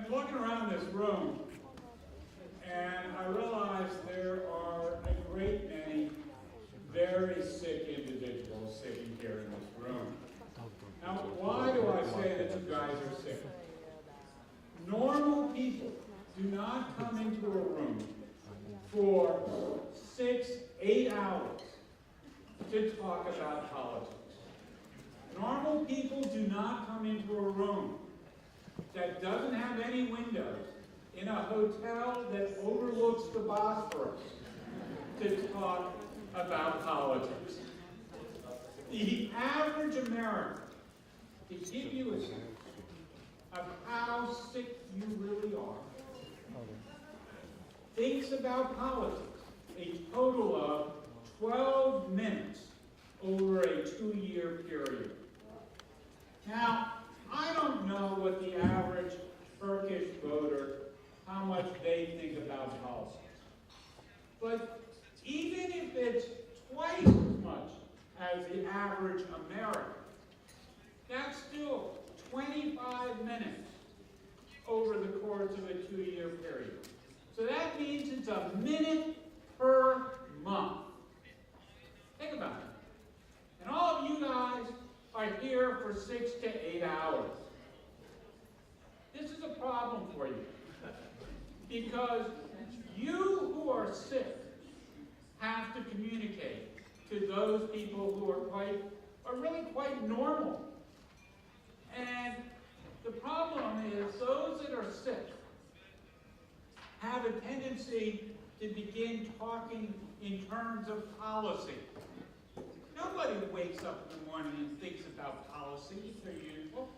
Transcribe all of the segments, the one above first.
I'm looking around this room, and I realize there are a great many very sick individuals sitting here in this room. Now, why do I say that you guys are sick? Normal people do not come into a room for 6, 8 hours to talk about politics. Normal people do not come into a room that doesn't have any windows in a hotel that overlooks the Bosphorus to talk about politics. The average American, to give you a sense of how sick you really are, thinks about politics a total of 12 minutes over a 2-year period. Now, I don't know what the average Turkish voter, how much they think about politics. But even if it's twice as much as the average American, that's still 25 minutes over the course of a 2-year period. So that means it's a minute per month. Think about it. And all of you guys are here for 6 to 8 hours. This is a problem for you. Because you who are sick have to communicate to those people who are really quite normal. And the problem is those that are sick have a tendency to begin talking in terms of policy. Nobody wakes up in the morning and thinks about policy. They're usual.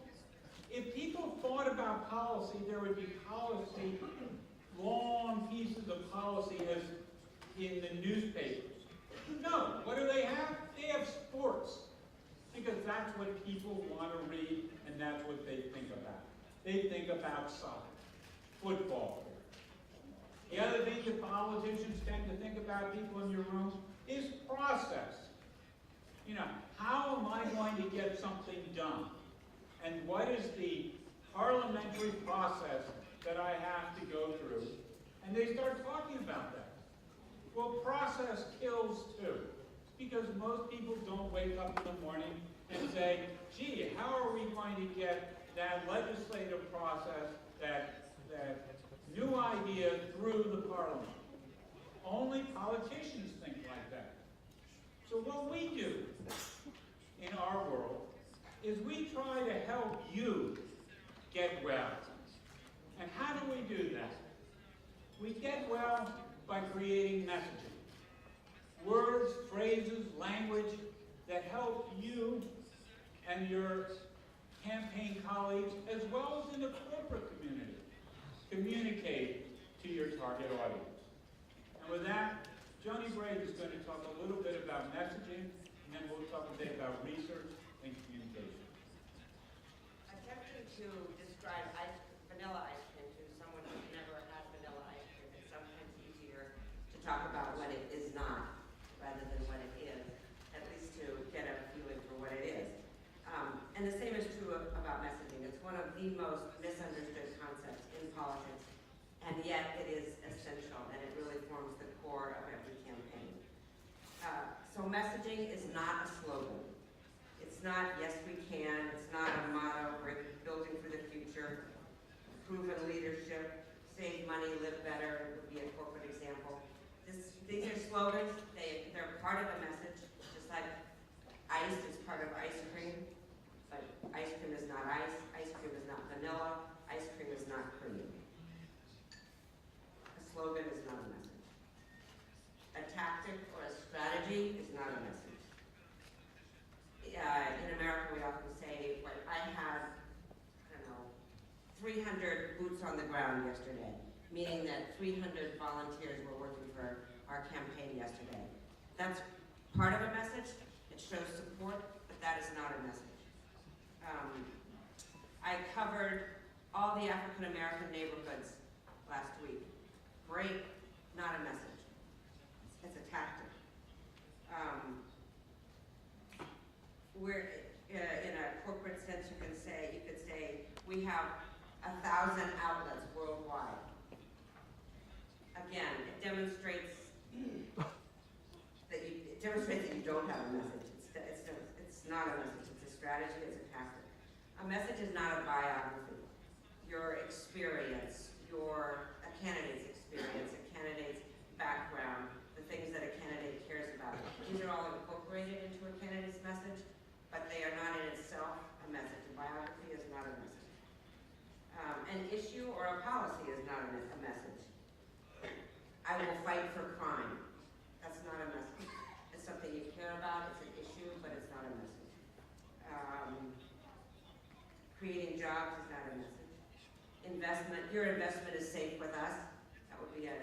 If people thought about policy, there would be policy, long pieces of policy as in the newspapers. No, what do they have? They have sports. Because that's what people want to read, and that's what they think about. They think about soccer, football. The other thing that politicians tend to think about, people in your room, is process. You know, how am I going to get something done? And what is the parliamentary process that I have to go through? And they start talking about that. Well, process kills too. Because most people don't wake up in the morning and say, gee, how are we going to get that legislative process, that new idea through the parliament? Only politicians think like that. So what we do in our world is we try to help you get well. And how do we do that? We get well by creating messaging. Words, phrases, language that help you and your campaign colleagues, as well as in the corporate community, communicate to your target audience. And with that, Joannie Braden is going to talk a little bit about messaging, and then we'll talk a bit about research and communication. Attempting to describe vanilla ice cream to someone who's never had vanilla ice cream, it's sometimes easier to talk about what it is not rather than what it is, at least to get a feeling for what it is. And the same is true about messaging. It's one of the most misunderstood concepts in politics, and yet it is essential, and it really forms the core of every campaign. So messaging is not a slogan. It's not, yes we can, it's not a motto, building for the future, proven leadership, save money, live better, would be a corporate example. These are slogans, they're part of a message, just like ice is part of ice cream, but ice cream is not ice cream is not vanilla, ice cream is not cream. A slogan is not a message. A tactic or a strategy is not a message. In America, we often say, like, I had, 300 boots on the ground yesterday, meaning that 300 volunteers were working for our campaign yesterday. That's part of a message. It shows support, but that is not a message. I covered all the African American neighborhoods last week. Great, not a message. It's a tactic. We're in a corporate sense, you could say we have 1,000 outlets worldwide. Again, it demonstrates that you don't have a message. It's not a message. It's a strategy. It's a tactic. A message is not a biography. Your experience, a candidate's experience, a candidate's background, the things that a candidate cares about. These are all incorporated into a candidate's message, but they are not in itself a message. A biography is not a message. An issue or a policy is not a message. I will fight for crime. That's not a message. It's something you care about, it's an issue, but it's not a message. Creating jobs is not a message. Your investment is safe with us. That would be a